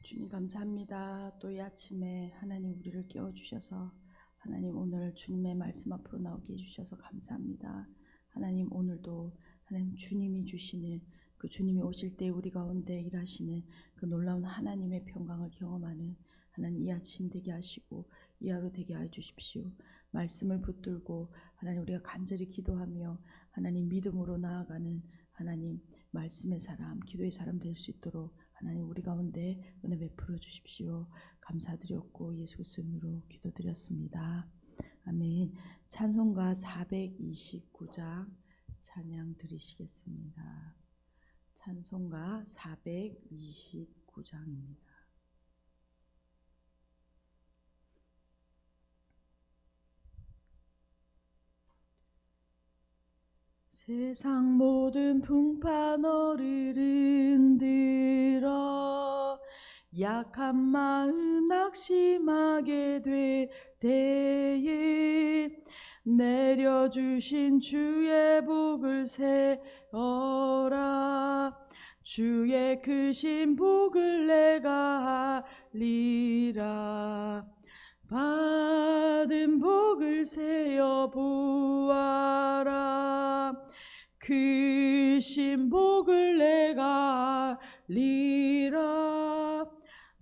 주님 감사합니다. 또 이 아침에 하나님 우리를 깨워주셔서 하나님 오늘 주님의 말씀 앞으로 나오게 해주셔서 감사합니다. 하나님 오늘도 하나님 주님이 주시는 그 주님이 오실 때 우리 가운데 일하시는 그 놀라운 하나님의 평강을 경험하는 하나님 이 아침 되게 하시고 이 하루 되게 해주십시오. 말씀을 붙들고 하나님 우리가 간절히 기도하며 하나님 믿음으로 나아가는 하나님 말씀의 사람, 기도의 사람 될 수 있도록 하나님 우리 가운데 은혜 베풀어 주십시오. 감사드렸고 예수 그리스도로 기도드렸습니다. 아멘. 찬송가 429장 찬양 드리시겠습니다. 찬송가 429장입니다. 세상 모든 풍파 너를 흔들어 약한 마음 낙심하게 될 때에 내려주신 주의 복을 세어라. 주의 크신 복을 내가 알리라. 받은 복을 세어 보아라. 크신 복을 내가 알리라.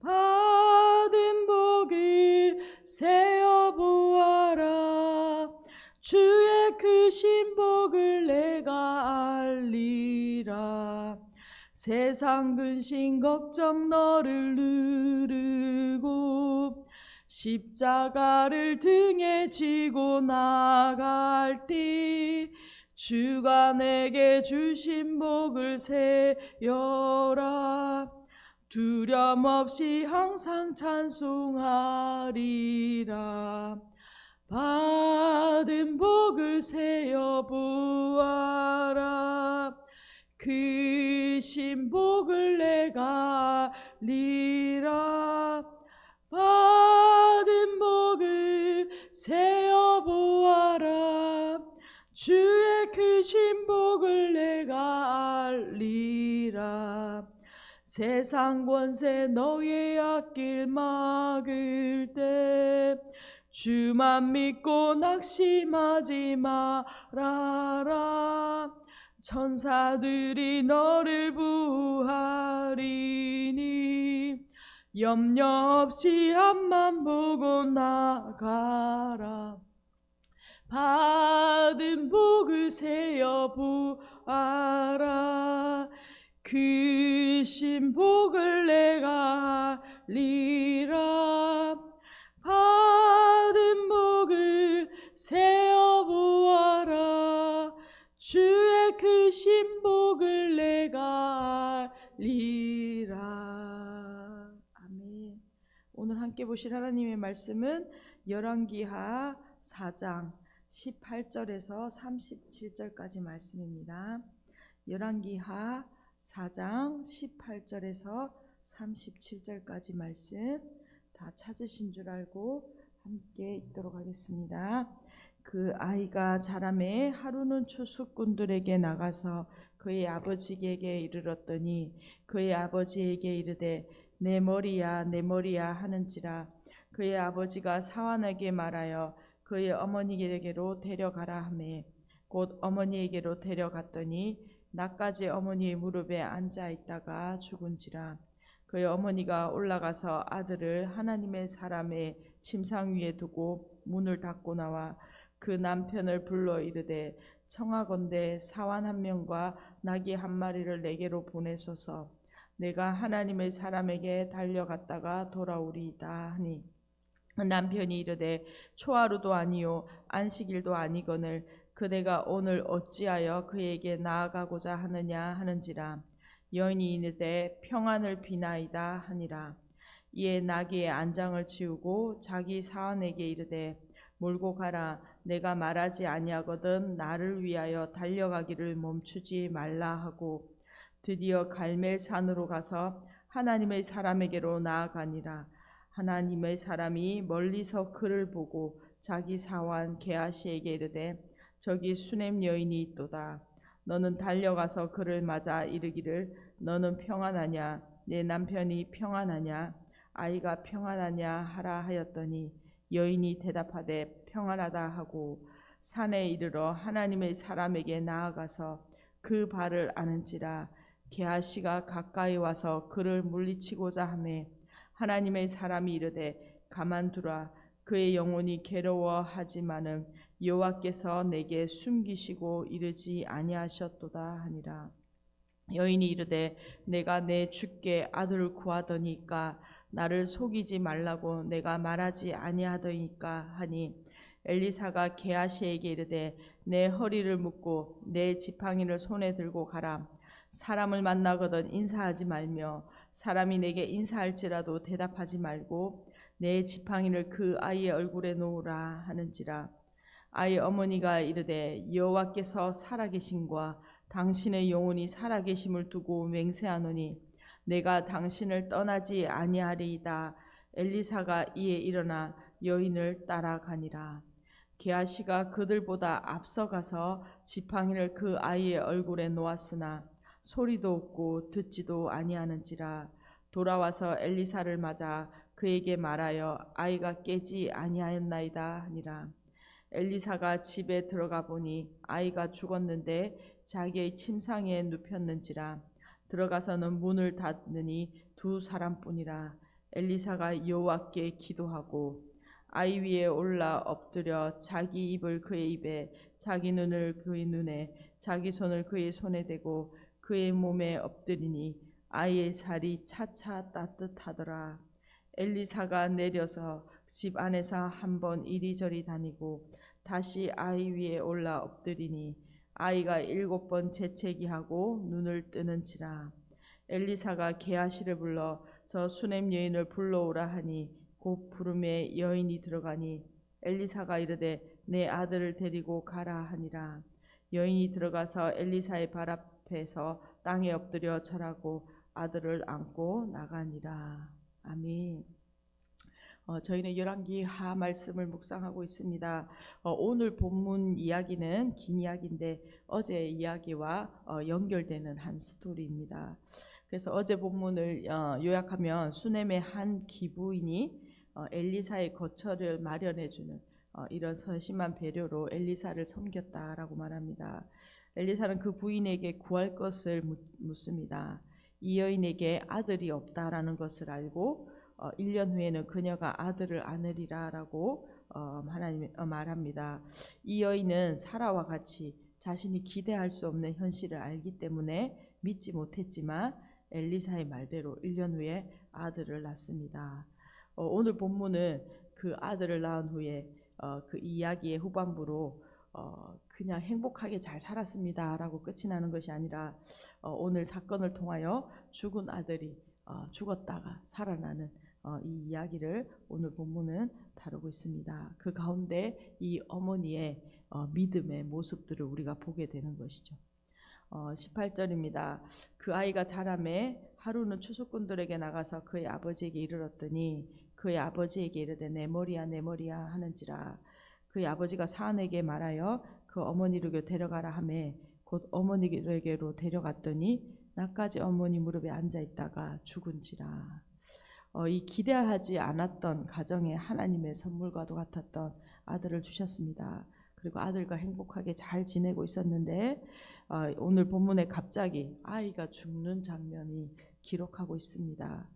받은 복을 세어 보아라. 주의 크신 복을 내가 알리라. 세상 근심 걱정 너를 누르고 십자가를 등에 지고 나갈 때 주가 내게 주신 복을 세어라. 두려움 없이 항상 찬송하리라. 받은 복을 세어 보아라. 크신 복을 내가 알리라. 받은 복을 세어 보아라. 주의 크신 복을 내가 알리라. 세상 권세 너의 앞길 막을 때 주만 믿고 낙심하지 말아라. 천사들이 너를 보호하리니 염려 없이 앞만 보고 나가라. 받은 복을 세어 보아라. 크신 복을 내가 알리라. 받은 복을 세어 보아라. 주의 크신 복을 내가 알리라. 아멘. 오늘 함께 보실 하나님의 말씀은 열왕기하 4장 18절에서 37절까지 말씀입니다. 열왕기하 4장 18절에서 37절까지 말씀 다 찾으신 줄 알고 함께 읽도록 하겠습니다. 그 아이가 자라매 하루는 추수꾼들에게 나가서 그의 아버지에게 이르렀더니 그의 아버지에게 이르되 내 머리야 내 머리야 하는지라. 그의 아버지가 사환에게 말하여 그의 어머니에게로 데려가라 하매 곧 어머니에게로 데려갔더니 낮까지 어머니의 무릎에 앉아 있다가 죽은지라. 그의 어머니가 올라가서 아들을 하나님의 사람의 침상 위에 두고 문을 닫고 나와 그 남편을 불러 이르되 청하건대 사환 한 명과 나귀 한 마리를 내게로 보내소서. 내가 하나님의 사람에게 달려갔다가 돌아오리이다 하니 남편이 이르되 초하루도 아니요 안식일도 아니거늘 그대가 오늘 어찌하여 그에게 나아가고자 하느냐 하는지라. 여인이 이르되 평안을 비나이다 하니라. 이에 나귀의 안장을 치우고 자기 사환에게 이르되 몰고 가라. 내가 말하지 아니하거든 나를 위하여 달려가기를 멈추지 말라 하고 드디어 갈멜산으로 가서 하나님의 사람에게로 나아가니라. 하나님의 사람이 멀리서 그를 보고 자기 사환 게하시에게 이르되 저기 수냄 여인이 있도다. 너는 달려가서 그를 맞아 이르기를 너는 평안하냐 내 남편이 평안하냐 아이가 평안하냐 하라 하였더니 여인이 대답하되 평안하다 하고 산에 이르러 하나님의 사람에게 나아가서 그 발을 아는지라. 게하시가 가까이 와서 그를 물리치고자 하매 하나님의 사람이 이르되 가만두라. 그의 영혼이 괴로워하지만은 여호와께서 내게 숨기시고 이르지 아니하셨도다 하니라. 여인이 이르되 내가 내 주께 아들을 구하더니까 나를 속이지 말라고 내가 말하지 아니하더니까 하니 엘리사가 게하시에게 이르되 내 허리를 묶고 내 지팡이를 손에 들고 가라. 사람을 만나거든 인사하지 말며 사람이 내게 인사할지라도 대답하지 말고 내 지팡이를 그 아이의 얼굴에 놓으라 하는지라. 아이 어머니가 이르되 여호와께서 살아계심과 당신의 영혼이 살아계심을 두고 맹세하노니 내가 당신을 떠나지 아니하리이다. 엘리사가 이에 일어나 여인을 따라가니라. 게하시가 그들보다 앞서가서 지팡이를 그 아이의 얼굴에 놓았으나 소리도 없고 듣지도 아니하는지라. 돌아와서 엘리사를 맞아 그에게 말하여 아이가 깨지 아니하였나이다 하니라. 엘리사가 집에 들어가 보니 아이가 죽었는데 자기의 침상에 눕혔는지라. 들어가서는 문을 닫으니 두 사람뿐이라. 엘리사가 여호와께 기도하고 아이 위에 올라 엎드려 자기 입을 그의 입에 자기 눈을 그의 눈에 자기 손을 그의 손에 대고 그의 몸에 엎드리니 아이의 살이 차차 따뜻하더라. 엘리사가 내려서 집 안에서 한번 이리저리 다니고 다시 아이 위에 올라 엎드리니 아이가 7번 재채기하고 눈을 뜨는지라. 엘리사가 게하시를 불러 저 수냄 여인을 불러오라 하니 곧 부름에 여인이 들어가니 엘리사가 이르되 내 아들을 데리고 가라 하니라. 여인이 들어가서 엘리사의 발 앞에서 땅에 엎드려 절하고 아들을 안고 나가니라. 아멘. 저희는 열왕기 하 말씀을 묵상하고 있습니다. 오늘 본문 이야기는 긴 이야기인데 어제 이야기와 연결되는 한 스토리입니다. 그래서 어제 본문을 요약하면 수넴의 한 기부인이 엘리사의 거처를 마련해주는 이런 선심한 배려로 엘리사를 섬겼다라고 말합니다. 엘리사는 그 부인에게 구할 것을 묻습니다. 이 여인에게 아들이 없다라는 것을 알고 1년 후에는 그녀가 아들을 안으리라라고 하나님이 말합니다. 이 여인은 사라와 같이 자신이 기대할 수 없는 현실을 알기 때문에 믿지 못했지만 엘리사의 말대로 1년 후에 아들을 낳습니다. 오늘 본문은 그 아들을 낳은 후에 그 이야기의 후반부로 그냥 행복하게 잘 살았습니다라고 끝이 나는 것이 아니라 오늘 사건을 통하여 죽은 아들이 죽었다가 살아나는 이 이야기를 오늘 본문은 다루고 있습니다. 그 가운데 이 어머니의 믿음의 모습들을 우리가 보게 되는 것이죠. 18절입니다. 그 아이가 자라매 하루는 추수꾼들에게 나가서 그의 아버지에게 이르렀더니 그의 아버지에게 이르되 내 머리야 내 머리야 하는지라. 그의 아버지가 사안에게 말하여 그 어머니에게 데려가라 하매 곧 어머니에게로 데려갔더니 나까지 어머니 무릎에 앉아 있다가 죽은지라. 이 기대하지 않았던 가정에 하나님의 선물과도 같았던 아들을 주셨습니다. 그리고 아들과 행복하게 잘 지내고 있었는데 오늘 본문에 갑자기 아이가 죽는 장면이 기록하고 있습니다.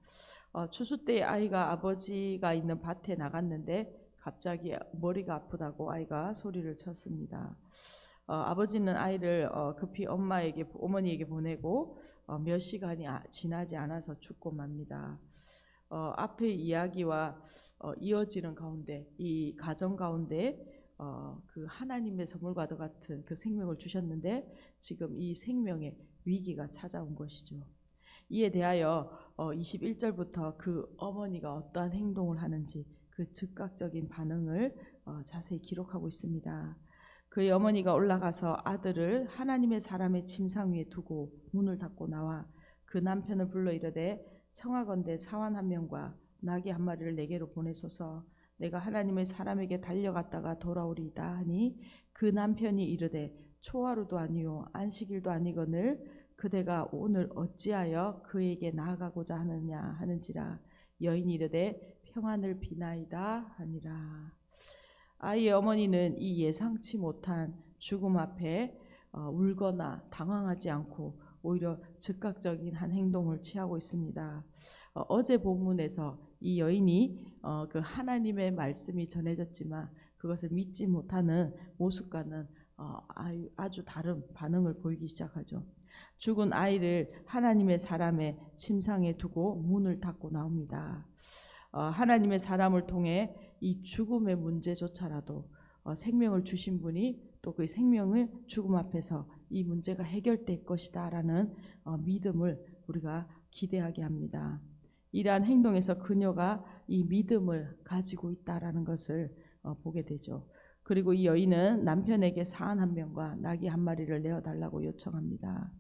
추수 때 아이가 아버지가 있는 밭에 나갔는데 갑자기 머리가 아프다고 아이가 소리를 쳤습니다. 아버지는 아이를 급히 어머니에게 보내고 몇 시간이 지나지 않아서 죽고 맙니다. 앞의 이야기와 이어지는 가운데 이 가정 가운데 그 하나님의 선물과도 같은 그 생명을 주셨는데 지금 이 생명의 위기가 찾아온 것이죠. 이에 대하여 21절부터 그 어머니가 어떠한 행동을 하는지 그 즉각적인 반응을 자세히 기록하고 있습니다. 그의 어머니가 올라가서 아들을 하나님의 사람의 침상 위에 두고 문을 닫고 나와 그 남편을 불러 이르되 청하건대 사환 한 명과 나귀 한 마리를 내게로 보내소서. 내가 하나님의 사람에게 달려갔다가 돌아오리이다 하니 그 남편이 이르되 초하루도 아니요 안식일도 아니거늘 그대가 오늘 어찌하여 그에게 나아가고자 하느냐 하는지라. 여인이 이르되 평안을 비나이다 하니라. 아이의 어머니는 이 예상치 못한 죽음 앞에 울거나 당황하지 않고 오히려 즉각적인 한 행동을 취하고 있습니다. 어제 본문에서 이 여인이 그 하나님의 말씀이 전해졌지만 그것을 믿지 못하는 모습과는 아주 다른 반응을 보이기 시작하죠. 죽은 아이를 하나님의 사람의 침상에 두고 문을 닫고 나옵니다. 하나님의 사람을 통해 이 죽음의 문제조차라도 생명을 주신 분이 또 그 생명의 죽음 앞에서 이 문제가 해결될 것이다 라는 믿음을 우리가 기대하게 합니다. 이러한 행동에서 그녀가 이 믿음을 가지고 있다라는 것을 보게 되죠. 그리고 이 여인은 남편에게 사안 한 명과 나귀 한 마리를 내어달라고 요청합니다.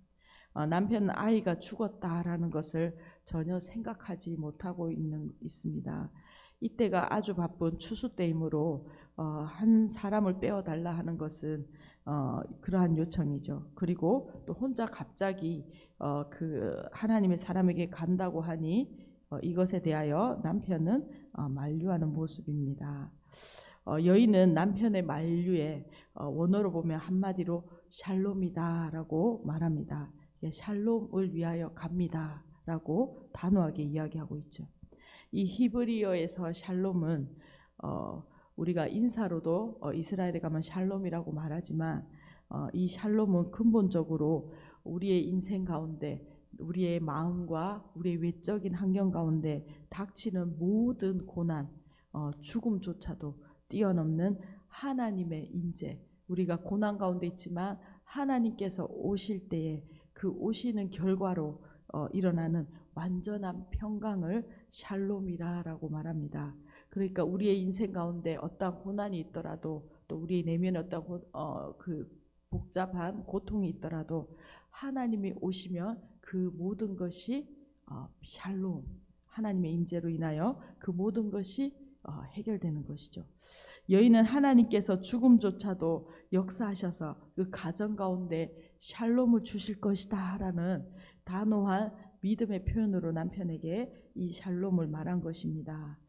남편은 아이가 죽었다라는 것을 전혀 생각하지 못하고 있습니다. 이때가 아주 바쁜 추수 때이므로 한 사람을 빼어달라 하는 것은 그러한 요청이죠. 그리고 또 혼자 갑자기 그 하나님의 사람에게 간다고 하니 이것에 대하여 남편은 만류하는 모습입니다. 여인은 남편의 만류에 원어로 보면 한마디로 샬롬이다라고 말합니다. 샬롬을 위하여 갑니다라고 단호하게 이야기하고 있죠. 이 히브리어에서 샬롬은 우리가 인사로도 이스라엘에 가면 샬롬이라고 말하지만 이 샬롬은 근본적으로 우리의 인생 가운데 우리의 마음과 우리의 외적인 환경 가운데 닥치는 모든 고난, 죽음조차도 뛰어넘는 하나님의 임재. 우리가 고난 가운데 있지만 하나님께서 오실 때에 그 오시는 결과로 일어나는 완전한 평강을 샬롬이라고 말합니다. 그러니까 우리의 인생 가운데 어떤 고난이 있더라도 또 우리의 내면에 어떤 그 복잡한 고통이 있더라도 하나님이 오시면 그 모든 것이 샬롬, 하나님의 임재로 인하여 그 모든 것이 해결되는 것이죠. 여인은 하나님께서 죽음조차도 역사하셔서 그 가정 가운데 샬롬을 주실 것이다 라는 단호한 믿음의 표현으로 남편에게 이 샬롬을 말한 것입니다.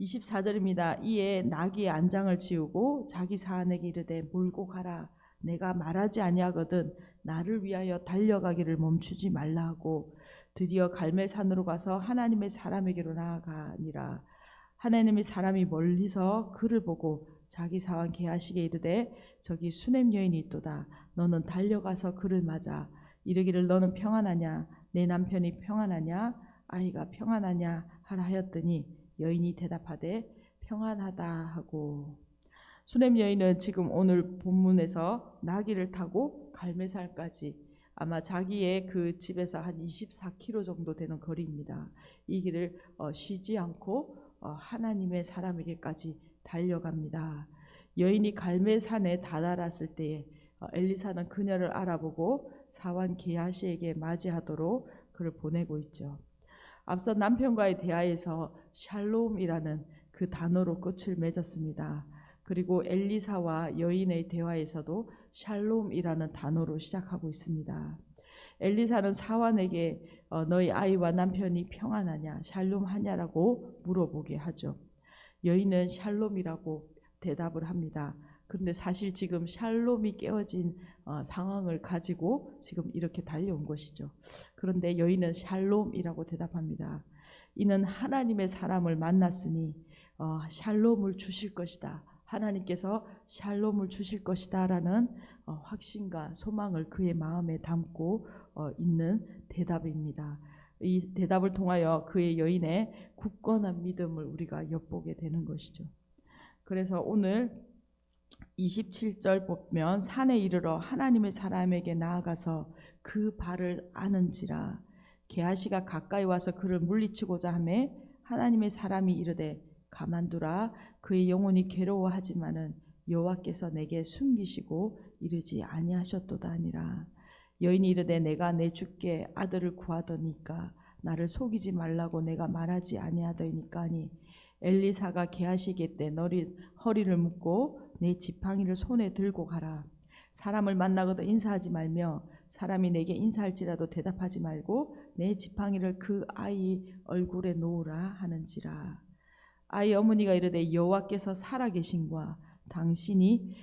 24절입니다. 이에 나귀의 안장을 지우고 자기 사안에게 이르되 몰고 가라. 내가 말하지 아니하거든 나를 위하여 달려가기를 멈추지 말라 하고 드디어 갈멜산으로 가서 하나님의 사람에게로 나아가니라. 하나님의 사람이 멀리서 그를 보고 자기 사환 게하시게 이르되 저기 수냄 여인이 있도다. 너는 달려가서 그를 맞아 이르기를 너는 평안하냐 내 남편이 평안하냐 아이가 평안하냐 하라 하였더니 여인이 대답하되 평안하다 하고. 수냄 여인은 지금 오늘 본문에서 나귀를 타고 갈멜산까지 아마 자기의 그 집에서 한 24km 정도 되는 거리입니다. 이 길을 쉬지 않고 하나님의 사람에게까지 달려갑니다. 여인이 갈멜산에 다다랐을 때에 엘리사는 그녀를 알아보고 사환 게하시에게 맞이하도록 그를 보내고 있죠. 앞서 남편과의 대화에서 샬롬이라는 그 단어로 끝을 맺었습니다. 그리고 엘리사와 여인의 대화에서도 샬롬이라는 단어로 시작하고 있습니다. 엘리사는 사환에게 너희 아이와 남편이 평안하냐, 샬롬하냐라고 물어보게 하죠. 여인은 샬롬이라고 대답을 합니다. 그런데 사실 지금 샬롬이 깨어진 상황을 가지고 지금 이렇게 달려온 것이죠. 그런데 여인은 샬롬이라고 대답합니다. 이는 하나님의 사람을 만났으니 샬롬을 주실 것이다. 하나님께서 샬롬을 주실 것이다 라는 확신과 소망을 그의 마음에 담고 있는 대답입니다. 이 대답을 통하여 그의 여인의 굳건한 믿음을 우리가 엿보게 되는 것이죠. 그래서 오늘 27절 보면 산에 이르러 하나님의 사람에게 나아가서 그 발을 아는지라. 게하시가 가까이 와서 그를 물리치고자 하매 하나님의 사람이 이르되 가만두라. 그의 영혼이 괴로워하지만은 여호와께서 내게 숨기시고 이르지 아니하셨도다 하니라. 여인이 이르되 내가 내 주께 아들을 구하더니까 나를 속이지 말라고 내가 말하지 아니하더이니까 하니 엘리사가 게하시에게 이르되 너희 허리를 묶고 내 지팡이를 손에 들고 가라. 사람을 만나거든 인사하지 말며 사람이 내게 인사할지라도 대답하지 말고 내 지팡이를 그 아이 얼굴에 놓으라 하는지라. 아이 어머니가 이르되 여호와께서 살아계심과 당신이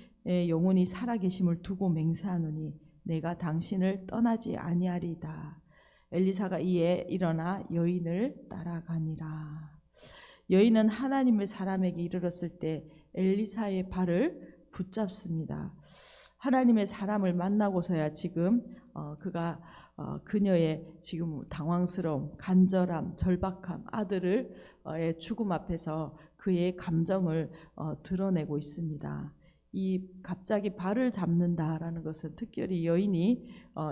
영혼이 살아계심을 두고 맹세하노니 내가 당신을 떠나지 아니하리이다. 엘리사가 이에 일어나 여인을 따라가니라. 여인은 하나님의 사람에게 이르렀을 때 엘리사의 발을 붙잡습니다. 하나님의 사람을 만나고서야 지금 그가 그녀의 지금 당황스러움, 간절함, 절박함, 아들의 죽음 앞에서 그의 감정을 드러내고 있습니다. 이 갑자기 발을 잡는다라는 것은 특별히 여인이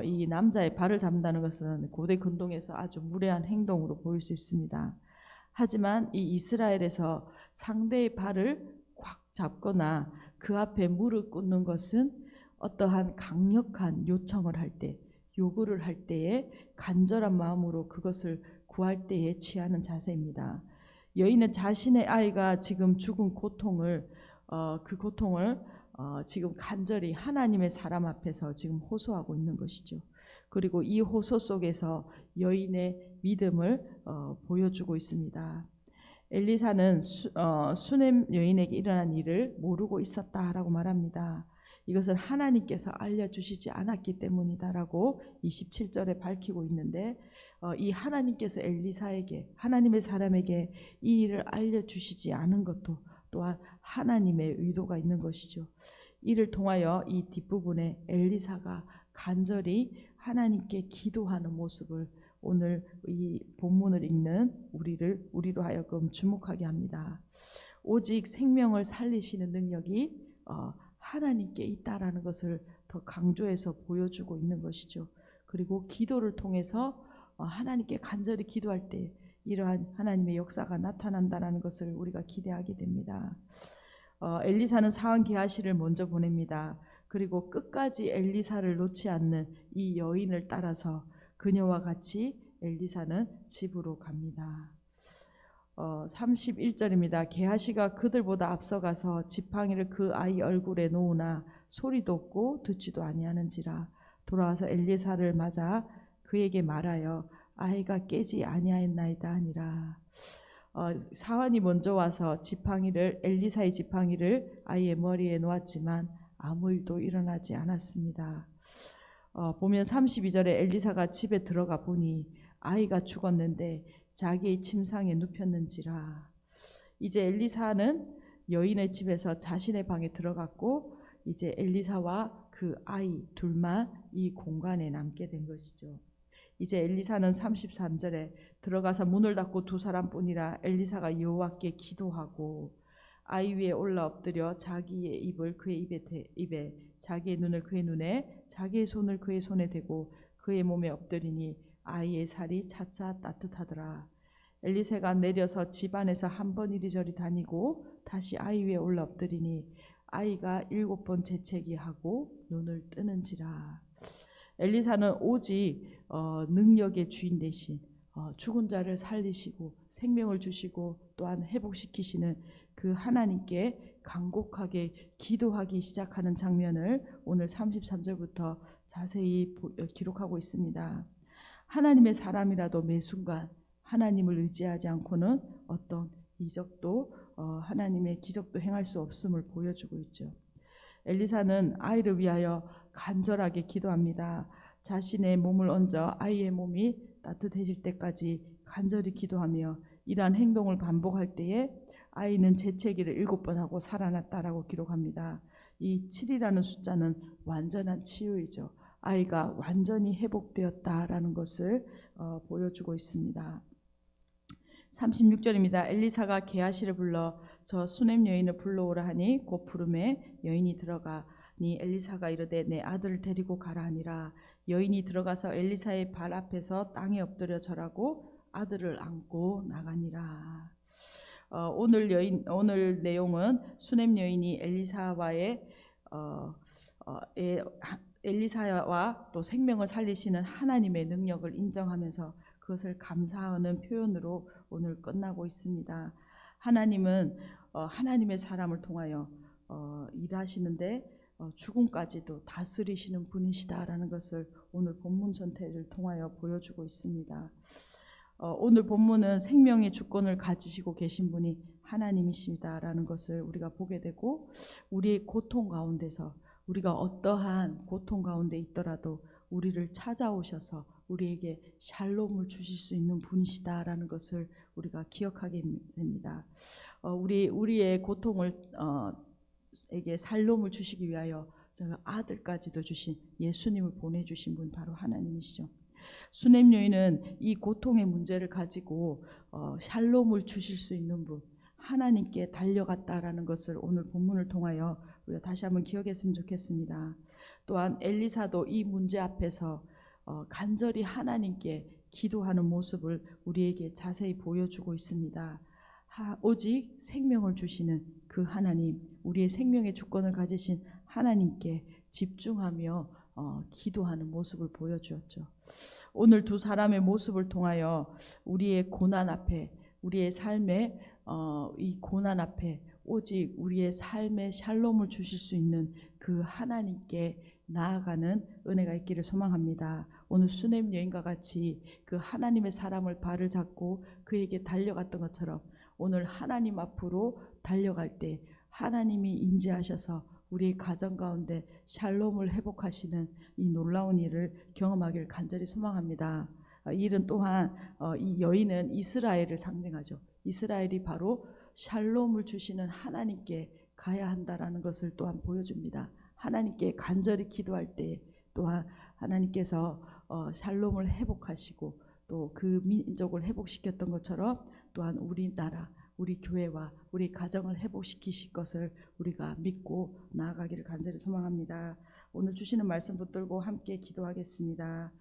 이 남자의 발을 잡는다는 것은 고대 근동에서 아주 무례한 행동으로 보일 수 있습니다. 하지만 이 이스라엘에서 상대의 발을 꽉 잡거나 그 앞에 무릎 꿇는 것은 어떠한 강력한 요청을 할 때, 요구를 할 때에 간절한 마음으로 그것을 구할 때에 취하는 자세입니다. 여인은 자신의 아이가 지금 죽은 고통을 그 고통을 지금 간절히 하나님의 사람 앞에서 지금 호소하고 있는 것이죠. 그리고 이 호소 속에서 여인의 믿음을 보여주고 있습니다. 엘리사는 수넴 여인에게 일어난 일을 모르고 있었다라고 말합니다. 이것은 하나님께서 알려주시지 않았기 때문이다라고 27절에 밝히고 있는데 이 하나님께서 엘리사에게 하나님의 사람에게 이 일을 알려주시지 않은 것도 또한 하나님의 의도가 있는 것이죠. 이를 통하여 이 뒷부분에 엘리사가 간절히 하나님께 기도하는 모습을 오늘 이 본문을 읽는 우리로 하여금 주목하게 합니다. 오직 생명을 살리시는 능력이 하나님께 있다라는 것을 더 강조해서 보여주고 있는 것이죠. 그리고 기도를 통해서 하나님께 간절히 기도할 때 이러한 하나님의 역사가 나타난다는 것을 우리가 기대하게 됩니다. 엘리사는 사환 게하시를 먼저 보냅니다. 그리고 끝까지 엘리사를 놓지 않는 이 여인을 따라서 그녀와 같이 엘리사는 집으로 갑니다. 31절입니다. 게하시가 그들보다 앞서가서 지팡이를 그 아이 얼굴에 놓으나 소리도 없고 듣지도 아니하는지라. 돌아와서 엘리사를 맞아 그에게 말하여 아이가 깨지 아니하였나이다 하니라. 사환이 먼저 와서 엘리사의 지팡이를 아이의 머리에 놓았지만 아무 일도 일어나지 않았습니다. 보면 32절에 엘리사가 집에 들어가 보니 아이가 죽었는데 자기의 침상에 눕혔는지라. 이제 엘리사는 여인의 집에서 자신의 방에 들어갔고 이제 엘리사와 그 아이 둘만 이 공간에 남게 된 것이죠. 이제 엘리사는 33절에 들어가서 문을 닫고 두 사람뿐이라 엘리사가 여호와께 기도하고 아이 위에 올라 엎드려 자기의 입을 그의 입에 자기의 눈을 그의 눈에 자기의 손을 그의 손에 대고 그의 몸에 엎드리니 아이의 살이 차차 따뜻하더라. 엘리사가 내려서 집 안에서 한 번 이리저리 다니고 다시 아이 위에 올라 엎드리니 아이가 7번 재채기 하고 눈을 뜨는지라. 엘리사는 오직 능력의 주인 대신 죽은 자를 살리시고 생명을 주시고 또한 회복시키시는 그 하나님께 간곡하게 기도하기 시작하는 장면을 오늘 33절부터 자세히 기록하고 있습니다. 하나님의 사람이라도 매 순간 하나님을 의지하지 않고는 어떤 이적도 하나님의 기적도 행할 수 없음을 보여주고 있죠. 엘리사는 아이를 위하여 간절하게 기도합니다. 자신의 몸을 얹어 아이의 몸이 따뜻해질 때까지 간절히 기도하며 이러한 행동을 반복할 때에 아이는 재채기를 7번 하고 살아났다라고 기록합니다. 이 7이라는 숫자는 완전한 치유이죠. 아이가 완전히 회복되었다라는 것을 보여주고 있습니다. 36절입니다. 엘리사가 게하시를 불러 저 수넴 여인을 불러오라 하니 곧 부름에 여인이 들어가니 엘리사가 이르되 내 아들을 데리고 가라 하니라. 여인이 들어가서 엘리사의 발 앞에서 땅에 엎드려 절하고 아들을 안고 나가니라. 오늘 내용은 수넴 여인이 엘리사와 또 생명을 살리시는 하나님의 능력을 인정하면서 그것을 감사하는 표현으로 오늘 끝나고 있습니다. 하나님은 하나님의 사람을 통하여 일하시는데 죽음까지도 다스리시는 분이시다라는 것을 오늘 본문 전체를 통하여 보여주고 있습니다. 오늘 본문은 생명의 주권을 가지시고 계신 분이 하나님이십니다라는 것을 우리가 보게 되고, 우리의 고통 가운데서 우리가 어떠한 고통 가운데 있더라도 우리를 찾아오셔서 우리에게 샬롬을 주실 수 있는 분이시다라는 것을 우리가 기억하게 됩니다. 우리의 고통을 에게 샬롬을 주시기 위하여 아들까지도 주신 예수님을 보내주신 분 바로 하나님이시죠. 수넴 여인은 이 고통의 문제를 가지고 샬롬을 주실 수 있는 분 하나님께 달려갔다라는 것을 오늘 본문을 통하여 우리가 다시 한번 기억했으면 좋겠습니다. 또한 엘리사도 이 문제 앞에서 간절히 하나님께 기도하는 모습을 우리에게 자세히 보여주고 있습니다. 오직 생명을 주시는 그 하나님, 우리의 생명의 주권을 가지신 하나님께 집중하며 기도하는 모습을 보여주었죠. 오늘 두 사람의 모습을 통하여 우리의 고난 앞에, 우리의 삶의 이 고난 앞에 오직 우리의 삶의 샬롬을 주실 수 있는 그 하나님께 나아가는 은혜가 있기를 소망합니다. 오늘 수넴 여인과 같이 그 하나님의 사람을 발을 잡고 그에게 달려갔던 것처럼 오늘 하나님 앞으로 달려갈 때 하나님이 임재하셔서 우리 가정 가운데 샬롬을 회복하시는 이 놀라운 일을 경험하기를 간절히 소망합니다. 이 일은 또한 이 여인은 이스라엘을 상징하죠. 이스라엘이 바로 샬롬을 주시는 하나님께 가야 한다라는 것을 또한 보여줍니다. 하나님께 간절히 기도할 때 또한 하나님께서 샬롬을 회복하시고 또 그 민족을 회복시켰던 것처럼 또한 우리나라, 우리 교회와 우리 가정을 회복시키실 것을 우리가 믿고 나아가기를 간절히 소망합니다. 오늘 주시는 말씀 붙들고 함께 기도하겠습니다.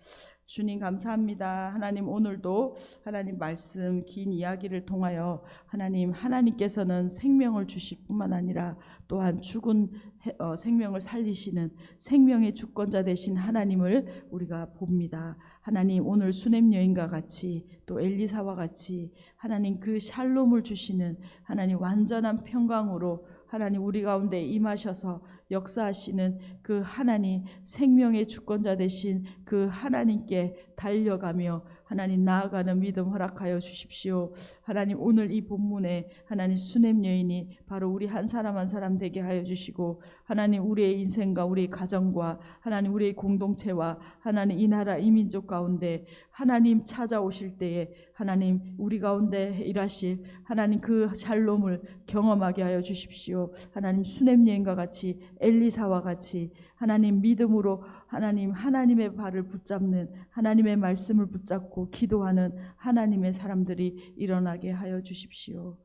주님 감사합니다. 하나님 오늘도 하나님 말씀 긴 이야기를 통하여 하나님께서는 생명을 주실 뿐만 아니라 또한 죽은 생명을 살리시는 생명의 주권자 되신 하나님을 우리가 봅니다. 하나님 오늘 수넴 여인과 같이 또 엘리사와 같이 하나님 그 샬롬을 주시는 하나님 완전한 평강으로 하나님 우리 가운데 임하셔서 역사하시는 그 하나님 생명의 주권자 되신 그 하나님께 달려가며 하나님 나아가는 믿음 허락하여 주십시오. 하나님 오늘 이 본문에 하나님 수넴 여인이 바로 우리 한 사람 한 사람 되게 하여 주시고 하나님 우리의 인생과 우리의 가정과 하나님 우리의 공동체와 하나님 이 나라 이 민족 가운데 하나님 찾아오실 때에 하나님 우리 가운데 일하실 하나님 그 샬롬을 경험하게 하여 주십시오. 하나님 수넴 여인과 같이 엘리사와 같이 하나님 믿음으로 하나님의 발을 붙잡는 하나님의 말씀을 붙잡고 기도하는 하나님의 사람들이 일어나게 하여 주십시오.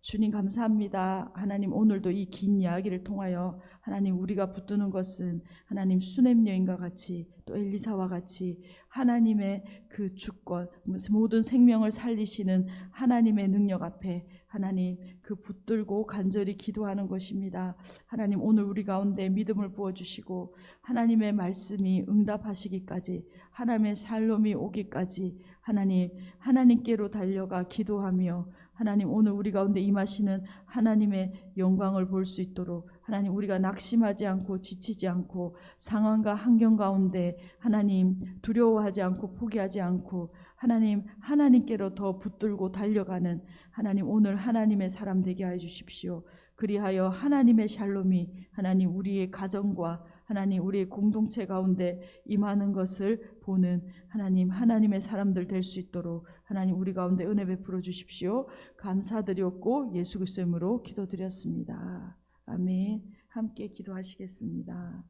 주님 감사합니다. 하나님 오늘도 이 긴 이야기를 통하여 하나님 우리가 붙드는 것은 하나님 수넴 여인과 같이 또 엘리사와 같이 하나님의 그 주권 모든 생명을 살리시는 하나님의 능력 앞에 하나님 그 붙들고 간절히 기도하는 것입니다. 하나님 오늘 우리 가운데 믿음을 부어주시고 하나님의 말씀이 응답하시기까지 하나님의 샬롬이 오기까지 하나님께로 달려가 기도하며 하나님 오늘 우리 가운데 임하시는 하나님의 영광을 볼 수 있도록 하나님 우리가 낙심하지 않고 지치지 않고 상황과 환경 가운데 하나님 두려워하지 않고 포기하지 않고 하나님께로 더 붙들고 달려가는 하나님 오늘 하나님의 사람 되게 하여 주십시오. 그리하여 하나님의 샬롬이 하나님 우리의 가정과 하나님 우리의 공동체 가운데 임하는 것을 보는 하나님의 사람들 될 수 있도록 하나님 우리 가운데 은혜 베풀어 주십시오. 감사드렸고 예수 그리스도의 이름으로 기도드렸습니다. 아멘. 함께 기도하시겠습니다.